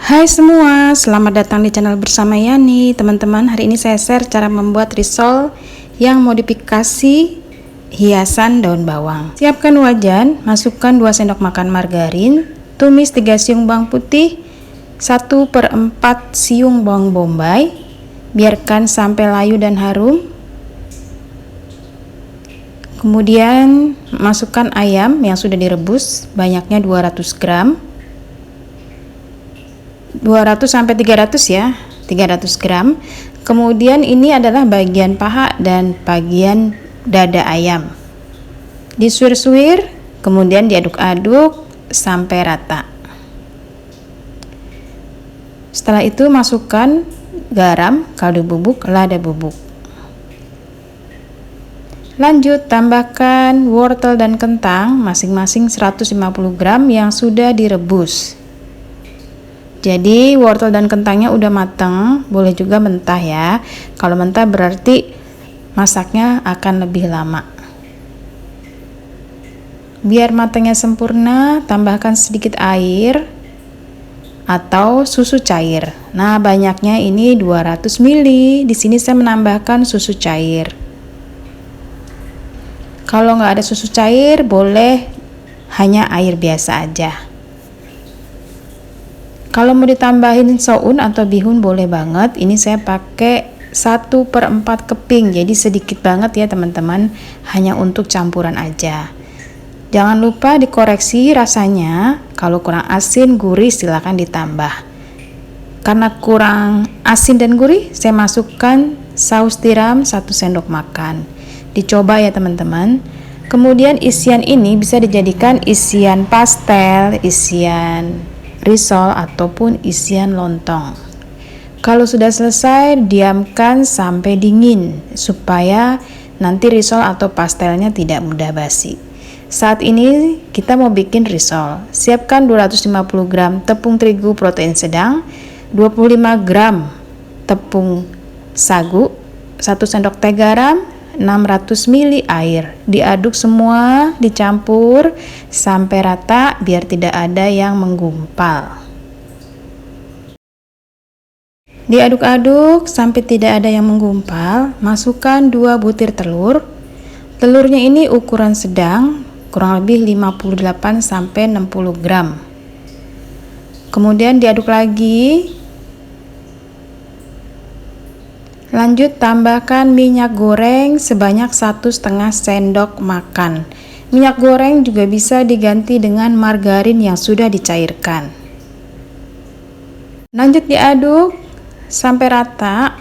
Hai semua, selamat datang di channel bersama Yani. Teman-teman, hari ini saya share cara membuat risol yang modifikasi hiasan daun bawang. Siapkan wajan, masukkan 2 sendok makan margarin, tumis 3 siung bawang putih, 1/4 siung bawang bombay, biarkan sampai layu dan harum. Kemudian masukkan ayam yang sudah direbus, banyaknya 200 gram. 200 sampai 300 ya, 300 gram. Kemudian ini adalah bagian paha dan bagian dada ayam. Disuir-suir, kemudian diaduk-aduk sampai rata. Setelah itu masukkan garam, kaldu bubuk, lada bubuk. Lanjut tambahkan wortel dan kentang masing-masing 150 gram yang sudah direbus. Jadi wortel dan kentangnya udah matang, boleh juga mentah ya. Kalau mentah berarti masaknya akan lebih lama. Biar matangnya sempurna, tambahkan sedikit air atau susu cair. Nah, banyaknya ini 200 ml. Di sini saya menambahkan susu cair. Kalau nggak ada susu cair, boleh hanya air biasa aja. Kalau mau ditambahin soun atau bihun boleh banget. Ini saya pakai 1/4 keping, jadi sedikit banget ya teman-teman, hanya untuk campuran aja. Jangan lupa dikoreksi rasanya. Kalau kurang asin, gurih silahkan ditambah. Karena kurang asin dan gurih, saya masukkan saus tiram 1 sendok makan. Dicoba ya teman-teman. Kemudian isian ini bisa dijadikan isian pastel, isian risol ataupun isian lontong. Kalau sudah selesai, diamkan sampai dingin supaya nanti risol atau pastelnya tidak mudah basi. Saat ini kita mau bikin risol. Siapkan 250 gram tepung terigu protein sedang, 25 gram tepung sagu, 1 sendok teh garam, 600 ml air. Diaduk semua, dicampur sampai rata biar tidak ada yang menggumpal. Diaduk-aduk sampai tidak ada yang menggumpal. Masukkan 2 butir telur. Telurnya ini ukuran sedang, kurang lebih 58 sampai 60 gram. Kemudian diaduk lagi. Lanjut tambahkan minyak goreng sebanyak 1,5 sendok makan. Minyak goreng juga bisa diganti dengan margarin yang sudah dicairkan. Lanjut diaduk sampai rata.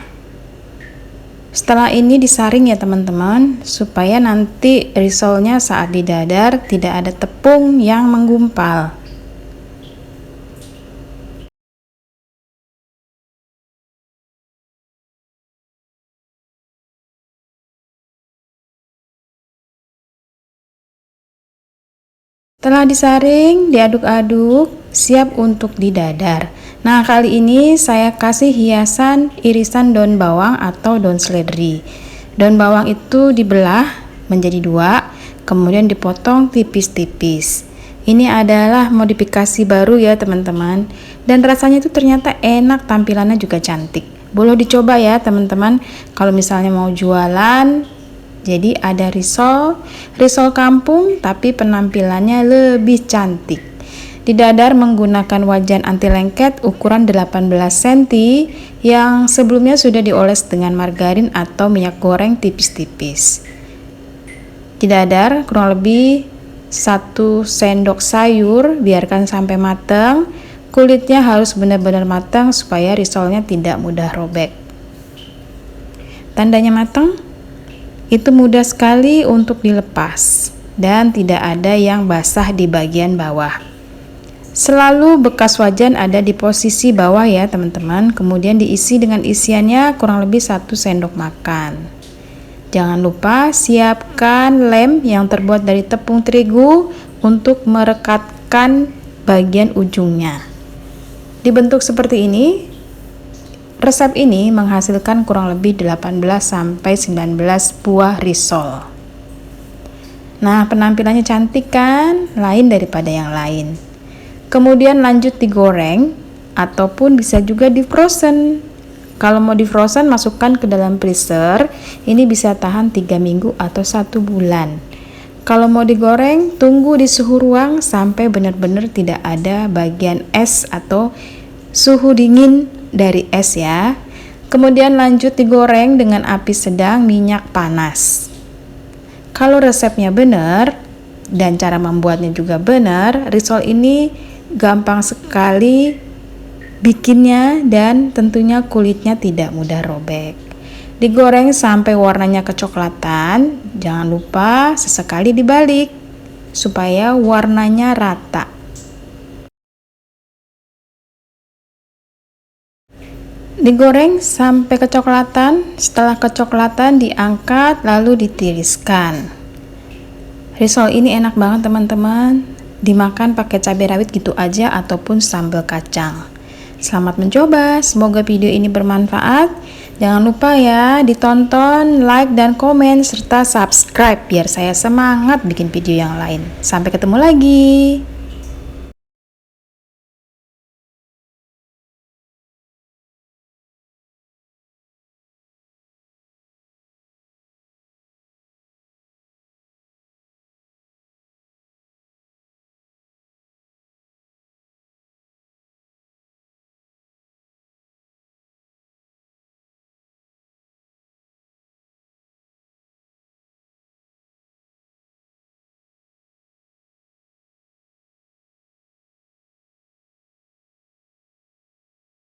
Setelah ini disaring ya teman-teman, supaya nanti risolnya saat didadar tidak ada tepung yang menggumpal. Setelah disaring, diaduk-aduk, siap untuk didadar. Nah, kali ini saya kasih hiasan irisan daun bawang atau daun seledri. Daun bawang itu dibelah menjadi 2, kemudian dipotong tipis-tipis. Ini adalah modifikasi baru ya teman-teman. Dan rasanya itu ternyata enak, tampilannya juga cantik. Boleh dicoba ya teman-teman, kalau misalnya mau jualan. Jadi ada risol kampung tapi penampilannya lebih cantik. Didadar menggunakan wajan anti lengket ukuran 18 cm yang sebelumnya sudah dioles dengan margarin atau minyak goreng tipis-tipis. Didadar kurang lebih 1 sendok sayur, biarkan sampai matang. Kulitnya harus benar-benar matang supaya risolnya tidak mudah robek. Tandanya matang itu mudah sekali untuk dilepas dan tidak ada yang basah di bagian bawah. Selalu bekas wajan ada di posisi bawah ya teman-teman. Kemudian diisi dengan isiannya kurang lebih 1 sendok makan. Jangan lupa siapkan lem yang terbuat dari tepung terigu untuk merekatkan bagian ujungnya. Dibentuk seperti ini. Resep ini menghasilkan kurang lebih 18 sampai 19 buah risol. Nah, penampilannya cantik kan? Lain daripada yang lain. Kemudian lanjut digoreng. ataupun bisa juga di frozen. Kalau mau di frozen, masukkan ke dalam freezer. Ini bisa tahan 3 minggu atau 1 bulan. Kalau mau digoreng, tunggu di suhu ruang sampai benar-benar tidak ada bagian es atau suhu dingin dari es ya. Kemudian lanjut digoreng dengan api sedang, minyak panas. Kalau resepnya benar dan cara membuatnya juga benar, risol ini gampang sekali bikinnya dan tentunya kulitnya tidak mudah robek. Digoreng sampai warnanya kecoklatan, jangan lupa sesekali dibalik supaya warnanya rata. Digoreng sampai kecoklatan, setelah kecoklatan diangkat lalu ditiriskan. Risol ini enak banget teman-teman, dimakan pakai cabai rawit gitu aja ataupun sambal kacang. Selamat mencoba, semoga video ini bermanfaat. Jangan lupa ya ditonton, like, dan komen, serta subscribe biar saya semangat bikin video yang lain. Sampai ketemu lagi.